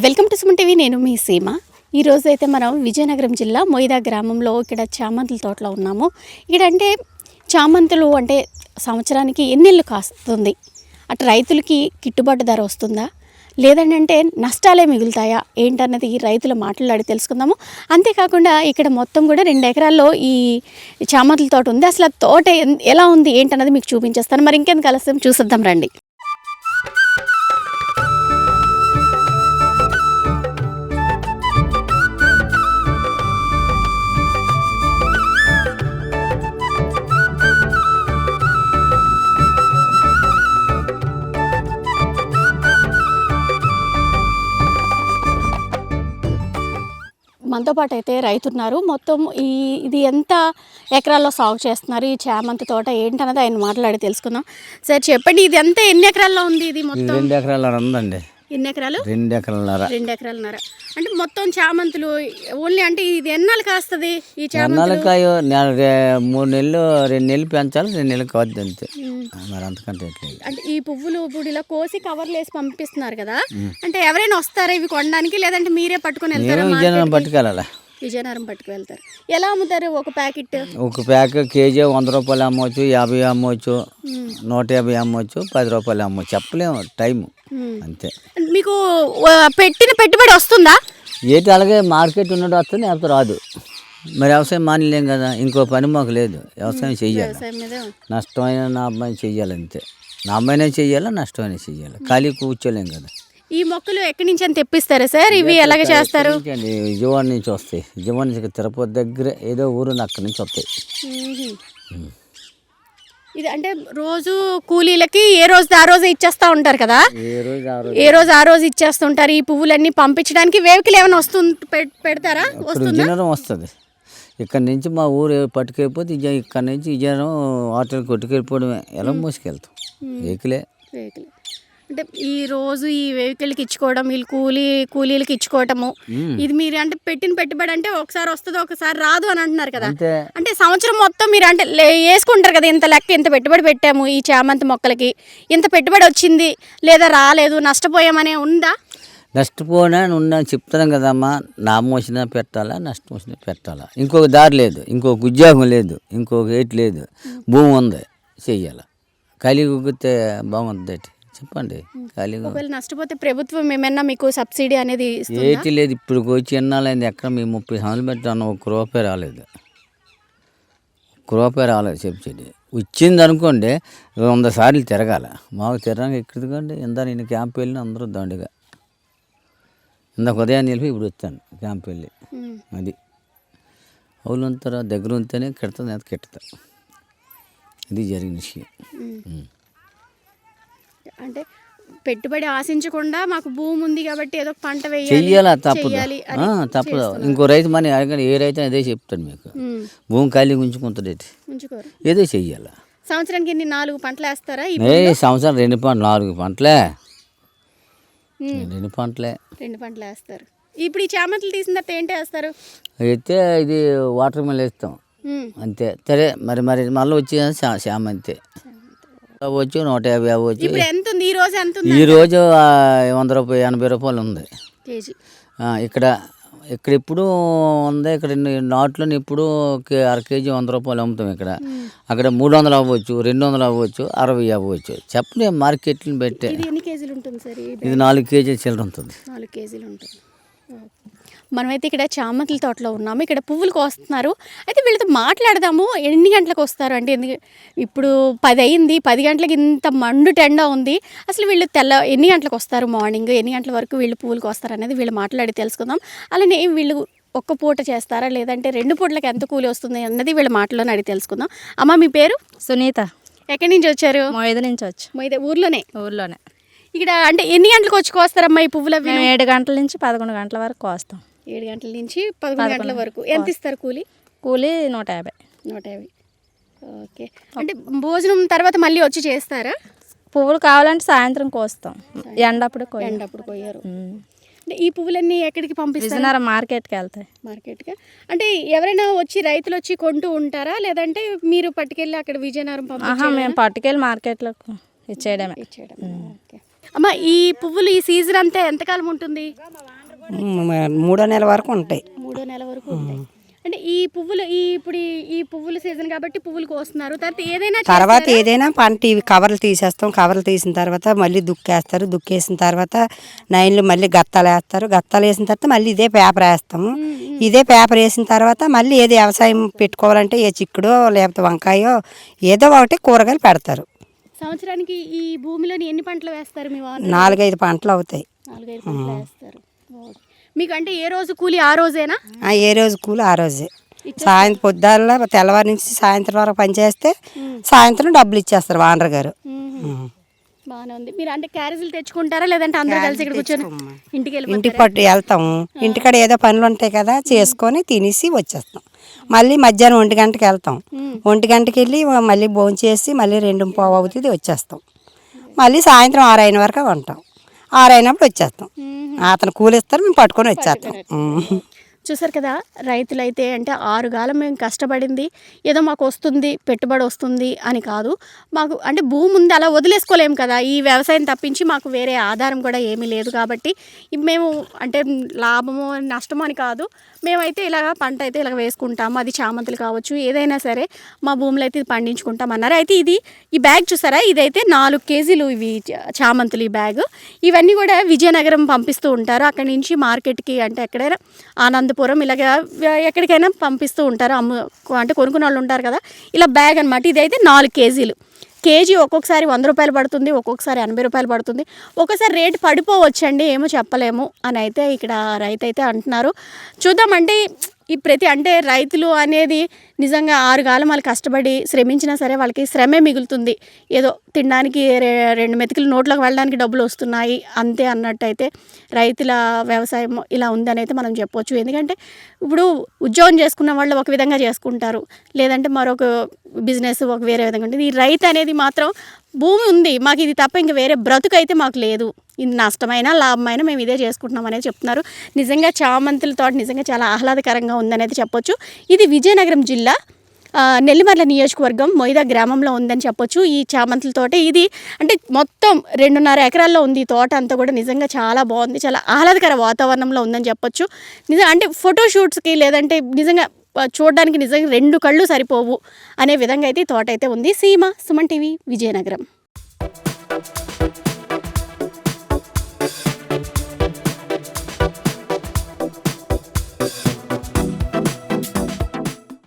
Welcome to Suman TV. నేను మీ సీమ. ఈరోజు అయితే మనం విజయనగరం జిల్లా మొయిదా గ్రామంలో ఇక్కడ చామంతుల తోటలో ఉన్నాము. ఇక్కడ అంటే చామంతులు అంటే సంవత్సరానికి ఎన్నిళ్ళు కాస్తుంది, అటు రైతులకి గిట్టుబాటు ధర వస్తుందా లేదంటే నష్టాలే మిగులుతాయా ఏంటన్నది ఈ రైతుల మాట్లాడి తెలుసుకుందాము. అంతేకాకుండా ఇక్కడ మొత్తం కూడా 2 ఎకరాల్లో ఈ చామంతుల తోట ఉంది. అసలు ఆ తోట ఎలా ఉంది ఏంటన్నది మీకు చూపించేస్తాను. మరి ఇంకెందుకు ఆలస్యం, చూసిద్దాం రండి. మనతో పాటు అయితే రైతు ఉన్నారు. మొత్తం ఇది ఎంత ఎకరాల్లో సాగు చేస్తున్నారు, ఈ చామంతి తోట ఏంటన్నది ఆయన మాట్లాడి తెలుసుకుందాం. సార్ చెప్పండి, ఇది ఎంత ఎన్ని ఎకరాల్లో ఉంది? ఇది మొత్తం 2 ఎకరాల ఉందండి. ఎన్ని ఎకరాలు? 2 ఎకరాలన్నర. 2 ఎకరాలన్నర అంటే మొత్తం చామంతులు ఓన్లీ. అంటే ఇది ఎన్నాళ్ళు కాస్తుంది ఈ చామంతులు? 3 నెలలు 2 నెలలు పెంచాలి, 2 నెలలు కావద్దు అంతే. మరి అంతకంటే ఎట్లేదు. అంటే ఈ పువ్వులు ఇప్పుడు ఇలా కోసి కవర్లు వేసి పంపిస్తున్నారు కదా, అంటే ఎవరైనా వస్తారా ఇవి కొనడానికి లేదంటే మీరే పట్టుకొని వెళ్తారా? పట్టుకెళ్ళాలి, విజయనగరం పట్టుకు వెళ్తారు. ఎలా అమ్ముతారు ఒక ప్యాకెట్? ఒక ప్యాకెట్ కేజీ 100 రూపాయలు అమ్మవచ్చు, 50 అమ్మవచ్చు, 150 అమ్మవచ్చు, 10 రూపాయలు అమ్మవచ్చు. చెప్పలేము టైము అంతే. మీకు పెట్టిన పెట్టుబడి వస్తుందా? ఏంటి అలాగే మార్కెట్ ఉన్నట్టు వస్తుంది, లేకపోతే రాదు. మరి వ్యవసాయం మానలేం కదా, ఇంకో పని మాకు లేదు. వ్యవసాయం చెయ్యాలి, నష్టమైన లాభమైన చెయ్యాలి అంతే. లాభమైనా చెయ్యాలి, నష్టమైనా చెయ్యాలి, ఖాళీ కూర్చోలేం కదా. ఈ మొక్కలు ఎక్కడి నుంచి అని తెప్పిస్తారా సార్? ఇవి ఎలాగ చేస్తారు? విజయవాడ నుంచి వస్తాయి. విజయవాడ నుంచి తిరుపతి దగ్గర ఏదో ఊరు అక్కడి నుంచి వస్తాయి. ఇది అంటే రోజు కూలీలకి ఏ రోజు ఆ రోజు ఇచ్చేస్తూ ఉంటారు కదా, ఏ రోజు ఆ రోజు ఇచ్చేస్తుంటారు. ఈ పువ్వులన్నీ పంపించడానికి వెహికల్ ఏమైనా పెడతారా? విజయనగరం వస్తుంది. ఇక్కడ నుంచి మా ఊరు పట్టుకెళ్ళిపోతే ఇక్కడ నుంచి విజయనగరం హోటల్ కొట్టుకెళ్ళిపోవడమే. ఎలా మోసుకెళ్తాం, వెహికలే. అంటే ఈ రోజు ఈ వెహికల్కి ఇచ్చుకోవడం, వీళ్ళు కూలీలకి ఇచ్చుకోవటము, ఇది మీరు అంటే పెట్టిన పెట్టుబడి అంటే ఒకసారి వస్తుంది ఒకసారి రాదు అని అంటున్నారు కదా. అంటే సంవత్సరం మొత్తం మీరు అంటే వేసుకుంటారు కదా, ఇంత లెక్క ఇంత పెట్టుబడి పెట్టాము ఈ చామంతి మొక్కలకి, ఇంత పెట్టుబడి వచ్చింది లేదా రాలేదు, నష్టపోయామనే ఉందా? నష్టపోయినా ఉన్నాను చెప్తున్నాం కదమ్మా. లాభం వచ్చినా పెట్టాలా, నష్టం వచ్చినా పెట్టాలా. ఇంకొక దారి లేదు, ఇంకొక ఉద్యోగం లేదు, ఇంకొక ఏటి లేదు. భూమి ఉంది, చెయ్యాలి. కలిగితే బాగుంది. చెప్పండి, ఖాళీగా నష్టపోతే ప్రభుత్వం ఏమైనా మీకు సబ్సిడీ అనేది ఏటి లేదు. ఇప్పుడు వచ్చి ఎన్నాళ్ళైంది, ఎక్కడ మేము 30 సంవత్సరాలు పెట్టాను, 1 రూపాయి రాలేదు. 1 రూపాయి రాలేదు సబ్సిడీ. వచ్చింది అనుకోండి 100 సార్లు తిరగాల. మాకు తిరగడానికి ఎక్కడికండి. నేను క్యాంప్ వెళ్ళిన అందరూ దండిగా. ఇందాక ఉదయాన్ని వెళ్ళి ఇప్పుడు వచ్చాను క్యాంప్ వెళ్ళి. అది అవులు ఉంటారా దగ్గర ఉంటేనే కెడతా, నేను కెట్టతా. ఇది జరిగిన విషయం. అంటే పెట్టుబడి ఆశించకుండా మాకు భూమి ఉంది కాబట్టి ఏదో పంట చెయ్యాలా, తప్పదు. ఇంకో రైతు మన అడగండి, ఏ రైతు అదే చెప్తాడు మీకు. భూమి ఖాళీ ఉంచుకుంటాడు, ఏదో చెయ్యాలా. సంవత్సరానికి 4 పంటలు వేస్తారా? సంవత్సరం 2 పంటలు, 4 పంటలే. 2 పంటలే వేస్తారు. ఇప్పుడు ఈ చామంతులు తీసిన తర్వాత ఏంటి వేస్తారు? అయితే ఇది వాటర్ మిల్ వేస్తాం అంతే. సరే మరి మళ్ళీ వచ్చి చామంతి అవ్వచ్చు, 150 అవ్వచ్చు. ఈ రోజు 100 రూపాయలు, 80 రూపాయలు ఉంది కేజీ. ఇక్కడ ఇప్పుడు ఉంది. ఇక్కడ నాట్లో ఇప్పుడు అర కేజీ 100 రూపాయలు అమ్ముతాం. అక్కడ 300 అవ్వచ్చు, 200 అవ్వచ్చు, 60 అవ్వచ్చు. చెప్పలే మార్కెట్ని బట్టి. ఇది 4 కేజీలు చిల్లర ఉంటుంది. 4 కేజీలు ఉంటుంది. మనమైతే ఇక్కడ చామంతుల తోటలో ఉన్నాము. ఇక్కడ పువ్వులు కోస్తున్నారు. అయితే వీళ్ళతో మాట్లాడదాము. ఎన్ని గంటలకు వస్తారు అంటే, ఇప్పుడు 10 అయింది, 10 గంటలకి ఇంత మండు టెండా ఉంది. అసలు వీళ్ళు ఎన్ని గంటలకు వస్తారు, మార్నింగ్ ఎన్ని గంటల వరకు వీళ్ళు పువ్వులు కోస్తారు అనేది వీళ్ళు మాట్లాడి తెలుసుకుందాం. అలానే వీళ్ళు ఒక్క పూట చేస్తారా లేదంటే 2 పూటలకు ఎంత కూలి వస్తుంది అన్నది వీళ్ళ మాటలోనే అడిగి తెలుసుకుందాం. అమ్మ, మీ పేరు? సునీత. ఎక్కడి నుంచి వచ్చారు? మొయిదా నుంచి వచ్చి. మొయిదా ఊర్లోనే? ఊర్లోనే. ఇక్కడ అంటే ఎన్ని గంటలకు వచ్చి కోస్తారమ్మా ఈ పువ్వులు? 7 గంటల నుంచి 11 గంటల వరకు కోస్తాం. 7 గంటల నుంచి 11 గంటల వరకు. ఎంత ఇస్తారు కూలి? 150. ఓకే. అంటే భోజనం తర్వాత మళ్ళీ వచ్చి చేస్తారా? పువ్వులు కావాలంటే సాయంత్రం కోస్తాం, ఎండప్పుడు కోయరు. అంటే ఈ పువ్వులన్నీ ఎక్కడికి పంపిస్తారు? మార్కెట్కి వెళ్తాయి. మార్కెట్గా అంటే ఎవరైనా వచ్చి రైతులు వచ్చి కొంటూ ఉంటారా లేదంటే మీరు పట్టుకెళ్ళి అక్కడ విజయనగరం మేము పట్టుకెళ్ళి మార్కెట్లో ఇచ్చేయడమే. ఓకే. అమ్మ ఈ పువ్వులు ఈ సీజన్ అంతా ఎంతకాలం ఉంటుంది? 3వ నెల వరకు ఉంటాయి. 3వ నెల వరకు ఉంటాయి. అంటే ఈ పువ్వులు ఇప్పుడు ఈ పువ్వుల సీజన్ కాబట్టి పువ్వులు కోస్తున్నారు. తర్వాత ఏదైనా పంట ఇవి కవర్లు తీసేస్తాం. కవర్లు తీసిన తర్వాత మళ్ళీ దుక్కేస్తారు. దుక్కేసిన తర్వాత నైన్లు మళ్ళీ గత్తాలు వేస్తారు. గత్తాలు వేసిన తర్వాత మళ్ళీ ఇదే పేపర్ వేస్తాము. ఇదే పేపర్ వేసిన తర్వాత మళ్ళీ ఏది వ్యవసాయం పెట్టుకోవాలంటే ఏ చిక్కుడో లేకపోతే వంకాయో ఏదో ఒకటి కూరగాయలు పెడతారు. సంవత్సరానికి ఈ భూమిలోని ఎన్ని పంటలు వేస్తారు మీ వాళ్ళు? 4-5 పంటలు అవుతాయి. 4-5 పంటలు వేస్తారు. మీకు అంటే ఏ రోజు కూలి ఆ రోజేనా? ఏ రోజు కూలి ఆ రోజే. సాయంత్రం పొద్దున్న తెల్లవారి నుంచి సాయంత్రం వరకు పనిచేస్తే సాయంత్రం డబ్బులు ఇచ్చేస్తారు వానర్ గారు. బాగానే ఉంది. మీరు అంటే క్యారేజీలు తెచ్చుకుంటారా లేదంటే అందరూ కలిసి ఇక్కడ కూర్చొని ఇంటికి పట్టు వెళ్తాము. ఇంటికాడ ఏదో పనులు ఉంటాయి కదా చేసుకొని తినేసి వచ్చేస్తాం. మళ్ళీ మధ్యాహ్నం 1 గంటకి వెళ్తాం. 1 గంటకి వెళ్ళి మళ్ళీ భోజనం చేసి మళ్ళీ 2:15 అవుతుంది వచ్చేస్తాం. మళ్ళీ సాయంత్రం 6 అయిన వరకు ఉంటాం. 6 అయినప్పుడు వచ్చేస్తాం. అతను కూలిస్తారు, మేము పట్టుకొని వచ్చేస్తాం. చూసారు కదా, రైతులైతే అంటే 6 కాలం మేము కష్టపడింది ఏదో మాకు వస్తుంది పెట్టుబడి వస్తుంది అని కాదు. మాకు అంటే భూమి ఉంది అలా వదిలేసుకోలేము కదా. ఈ వ్యవసాయం తప్పించి మాకు వేరే ఆధారం కూడా ఏమీ లేదు కాబట్టి మేము అంటే లాభమో నష్టమో అని కాదు, మేమైతే ఇలాగ పంట అయితే ఇలాగ వేసుకుంటాము. అది చామంతులు కావచ్చు ఏదైనా సరే మా భూములు అయితే ఇది పండించుకుంటాం అన్నారు. అయితే ఈ బ్యాగ్ చూసారా, ఇదైతే 4 కేజీలు ఇవి చామంతులు. ఈ బ్యాగ్ ఇవన్నీ కూడా విజయనగరం పంపిస్తూ ఉంటారు. అక్కడి నుంచి మార్కెట్కి అంటే ఎక్కడైనా ఆనందపురం ఇలాగ ఎక్కడికైనా పంపిస్తూ ఉంటారు. అంటే కొనుక్కునే వాళ్ళు ఉంటారు కదా. ఇలా బ్యాగ్ అనమాట. ఇదైతే 4 కేజీలు. కేజీ ఒక్కొక్కసారి 100 రూపాయలు పడుతుంది, ఒక్కొక్కసారి 80 రూపాయలు పడుతుంది, ఒక్కోసారి రేటు పడిపోవచ్చండి, ఏమో చెప్పలేము అని అయితే ఇక్కడ రైతు అయితే అంటున్నారు. చూద్దామంటే ఈ అంటే రైతులు అనేది నిజంగా 6 కాలం వాళ్ళు కష్టపడి శ్రమించినా సరే వాళ్ళకి శ్రమే మిగులుతుంది. ఏదో తినడానికి 2 మెతుకులు నోట్లోకి వెళ్ళడానికి డబ్బులు వస్తున్నాయి అంతే అన్నట్టయితే రైతుల వ్యవసాయం ఇలా ఉందని అయితే మనం చెప్పవచ్చు. ఎందుకంటే ఇప్పుడు ఉద్యోగం చేసుకున్న వాళ్ళు ఒక విధంగా చేసుకుంటారు, లేదంటే మరొక బిజినెస్ ఒక వేరే విధంగా ఉంటుంది. ఈ రైతు అనేది మాత్రం భూమి ఉంది మాకు, ఇది తప్ప ఇంక వేరే బ్రతుకు అయితే మాకు లేదు, ఇది నష్టమైనా లాభమైనా మేము ఇదే చేసుకుంటున్నాం అనేది చెప్తున్నారు. నిజంగా చామంతుల తోట నిజంగా చాలా ఆహ్లాదకరంగా ఉందనేది చెప్పొచ్చు. ఇది విజయనగరం జిల్లా నెల్లిమర్ల నియోజకవర్గం మొయిదా గ్రామంలో ఉందని చెప్పొచ్చు. ఈ చామంతుల తోట ఇది అంటే మొత్తం 2.5 ఎకరాల్లో ఉంది. ఈ తోట అంతా కూడా నిజంగా చాలా బాగుంది, చాలా ఆహ్లాదకర వాతావరణంలో ఉందని చెప్పొచ్చు. నిజంగా అంటే ఫోటోషూట్స్కి లేదంటే నిజంగా చూడడానికి నిజంగా 2 కళ్ళు సరిపోవు అనే విధంగా అయితే ఈ తోట అయితే ఉంది. సీమ సుమన్ టీవీ విజయనగరం.